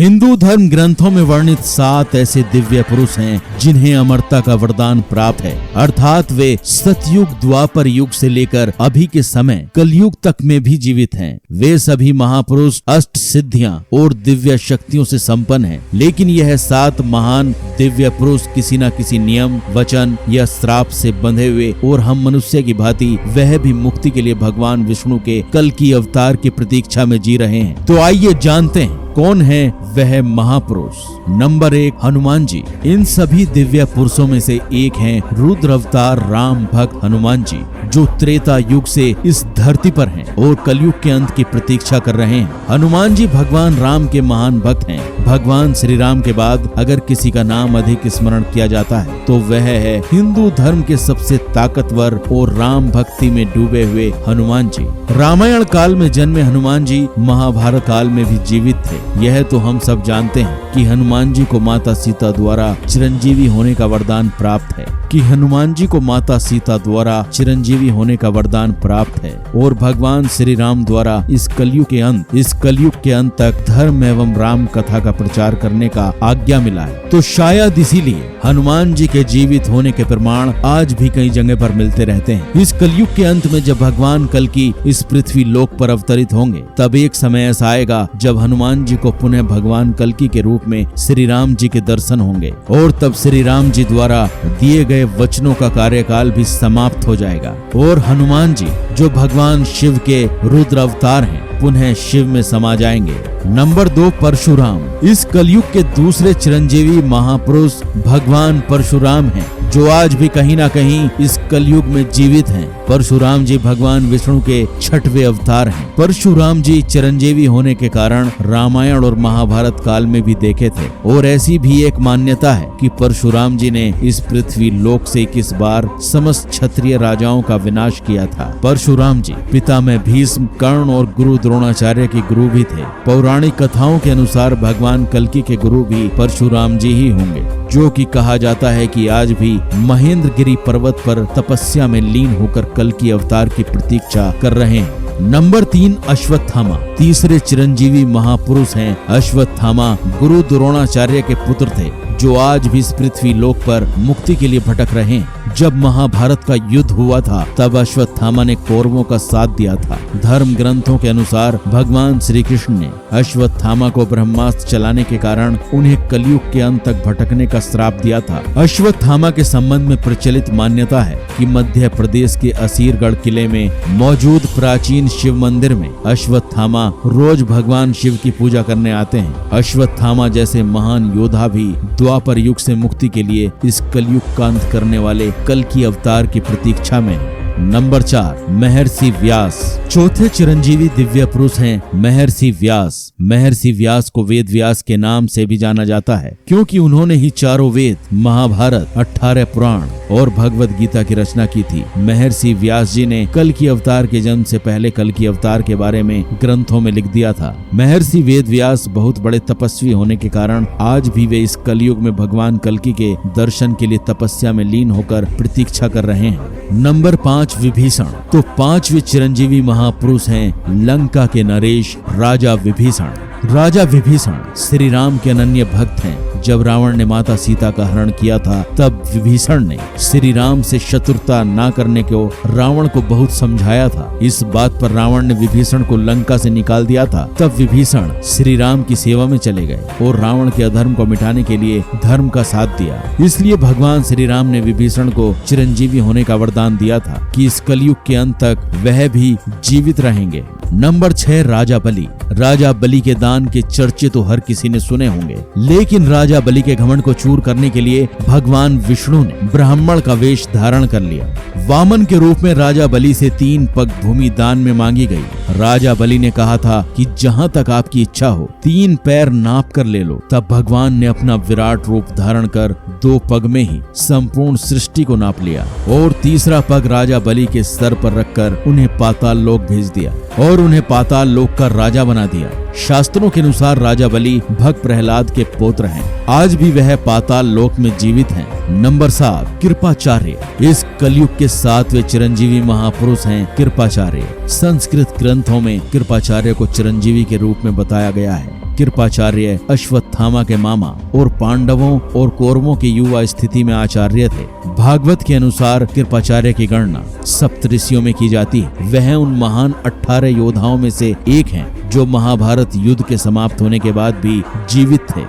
हिंदू धर्म ग्रंथों में वर्णित 7 ऐसे दिव्य पुरुष हैं जिन्हें अमरता का वरदान प्राप्त है, अर्थात वे सतयुग, द्वापर युग से लेकर अभी के समय कलयुग तक में भी जीवित हैं। वे सभी महापुरुष अष्ट सिद्धियां और दिव्य शक्तियों से संपन्न हैं, लेकिन यह 7 महान दिव्य पुरुष किसी न किसी नियम, वचन या श्राप से बंधे हुए और हम मनुष्य की भांति वह भी मुक्ति के लिए भगवान विष्णु के कल की अवतार की प्रतीक्षा में जी रहे हैं। तो आइए जानते हैं कौन है वह महापुरुष। नंबर 1, हनुमान जी। इन सभी दिव्य पुरुषों में से एक हैं रुद्र अवतार राम भक्त हनुमान जी, जो त्रेता युग से इस धरती पर हैं और कलयुग के अंत की प्रतीक्षा कर रहे हैं। हनुमान जी भगवान राम के महान भक्त हैं। भगवान श्री राम के बाद अगर किसी का नाम अधिक स्मरण किया जाता है तो वह है हिंदू धर्म के सबसे ताकतवर और राम भक्ति में डूबे हुए हनुमान जी। रामायण काल में जन्मे हनुमान जी महाभारत काल में भी जीवित थे। यह तो हम सब जानते हैं कि हनुमान जी को माता सीता द्वारा चिरंजीवी होने का वरदान प्राप्त है और भगवान श्री राम द्वारा इस कलयुग के अंत तक धर्म एवं राम कथा का प्रचार करने का आज्ञा मिला है। तो शायद इसीलिए हनुमान जी के जीवित होने के प्रमाण आज भी कई जगह पर मिलते रहते हैं। इस कलयुग के अंत में जब भगवान कल की इस पृथ्वी लोक पर अवतरित होंगे, तब एक समय ऐसा आएगा जब हनुमान जी को पुनः भगवान कल्कि के रूप में श्री राम जी के दर्शन होंगे और तब श्री राम जी द्वारा दिए गए वचनों का कार्यकाल भी समाप्त हो जाएगा और हनुमान जी, जो भगवान शिव के रुद्र अवतार हैं, पुनः शिव में समा जाएंगे। नंबर 2, परशुराम। इस कलयुग के दूसरे चिरंजीवी महापुरुष भगवान परशुराम हैं, जो आज भी कहीं ना कहीं इस कलयुग में जीवित हैं। परशुराम जी भगवान विष्णु के 6वें अवतार हैं। परशुराम जी चिरंजीवी होने के कारण रामायण और महाभारत काल में भी देखे थे और ऐसी भी एक मान्यता है कि परशुराम जी ने इस पृथ्वी लोक से 21 बार समस्त क्षत्रिय राजाओं का विनाश किया था। परशुराम जी पितामह भीष्म, कर्ण और गुरु द्रोणाचार्य के गुरु भी थे। पौराणिक कथाओं के अनुसार भगवान कल्कि के गुरु भी परशुराम जी ही होंगे, जो कि कहा जाता है कि आज भी महेंद्रगिरी पर्वत पर तपस्या में लीन होकर कल्कि अवतार की प्रतीक्षा कर रहे हैं। नंबर 3, अश्वत्थामा। तीसरे चिरंजीवी महापुरुष हैं अश्वत्थामा। गुरु द्रोणाचार्य के पुत्र थे, जो आज भी इस पृथ्वी लोक पर मुक्ति के लिए भटक रहे हैं। जब महाभारत का युद्ध हुआ था, तब अश्वत्थामा ने कौरवों का साथ दिया था। धर्म ग्रंथों के अनुसार भगवान श्री कृष्ण ने अश्वत्थामा को ब्रह्मास्त्र चलाने के कारण उन्हें कलयुग के अंत तक भटकने का श्राप दिया था। अश्वत्थामा के संबंध में प्रचलित मान्यता है कि मध्य प्रदेश के असीरगढ़ किले में मौजूद प्राचीन शिव मंदिर में अश्वत्थामा रोज भगवान शिव की पूजा करने आते हैं। अश्वत्थामा जैसे महान योद्धा भी द्वापर युग से मुक्ति के लिए इस कलयुग का अंत करने वाले कल्कि अवतार की प्रतीक्षा में है। नंबर 4, महर्षि व्यास। चौथे चिरंजीवी दिव्य पुरुष हैं महर्षि व्यास। महर्षि व्यास को वेद व्यास के नाम से भी जाना जाता है, क्योंकि उन्होंने ही 4 वेद, महाभारत, 18 पुराण और भगवत गीता की रचना की थी। महर्षि व्यास जी ने कल्कि अवतार के जन्म से पहले कल्कि अवतार के बारे में ग्रंथों में लिख दिया था। महर्षि वेद व्यास बहुत बड़े तपस्वी होने के कारण आज भी वे इस कलयुग में भगवान कल्कि के दर्शन के लिए तपस्या में लीन होकर प्रतीक्षा कर रहे हैं। नंबर 5, विभीषण। तो 5वें चिरंजीवी महापुरुष हैं लंका के नरेश राजा विभीषण। राजा विभीषण श्री राम के अनन्य भक्त हैं। जब रावण ने माता सीता का हरण किया था, तब विभीषण ने श्री राम से शत्रुता न करने को रावण को बहुत समझाया था। इस बात पर रावण ने विभीषण को लंका से निकाल दिया था। तब विभीषण श्री राम की सेवा में चले गए और रावण के अधर्म को मिटाने के लिए धर्म का साथ दिया। इसलिए भगवान श्री राम ने विभीषण को चिरंजीवी होने का वरदान दिया था कि इस कलयुग के अंत तक वह भी जीवित रहेंगे। नंबर 6, राजा बलि। राजा बलि के दान के चर्चे तो हर किसी ने सुने होंगे, लेकिन राजा बलि के घमंड को चूर करने के लिए भगवान विष्णु ने ब्राह्मण का वेश धारण कर लिया। वामन के रूप में राजा बलि से 3 पग भूमि दान में मांगी गई। राजा बलि ने कहा था कि जहां तक आपकी इच्छा हो 3 पैर नाप कर ले लो। तब भगवान ने अपना विराट रूप धारण कर 2 पग में ही संपूर्ण सृष्टि को नाप लिया और तीसरा पग राजा बलि के सर पर रखकर उन्हें पाताल लोक भेज दिया और उन्हें पाताल लोक का राजा बना दिया। शास्त्रों के अनुसार राजा बलि भक्त प्रहलाद के पुत्र हैं। आज भी वह पाताल लोक में जीवित हैं। नंबर 7, कृपाचार्य। इस कलयुग के 7वें चिरंजीवी महापुरुष हैं कृपाचार्य। संस्कृत ग्रंथों में कृपाचार्य को चिरंजीवी के रूप में बताया गया है। कृपाचार्य अश्वत्थामा के मामा और पांडवों और कौरवों की युवा स्थिति में आचार्य थे। भागवत के अनुसार कृपाचार्य की गणना सप्तऋषियों में की जाती है। वह उन महान 18 योद्धाओं में से एक हैं जो महाभारत युद्ध के समाप्त होने के बाद भी जीवित थे।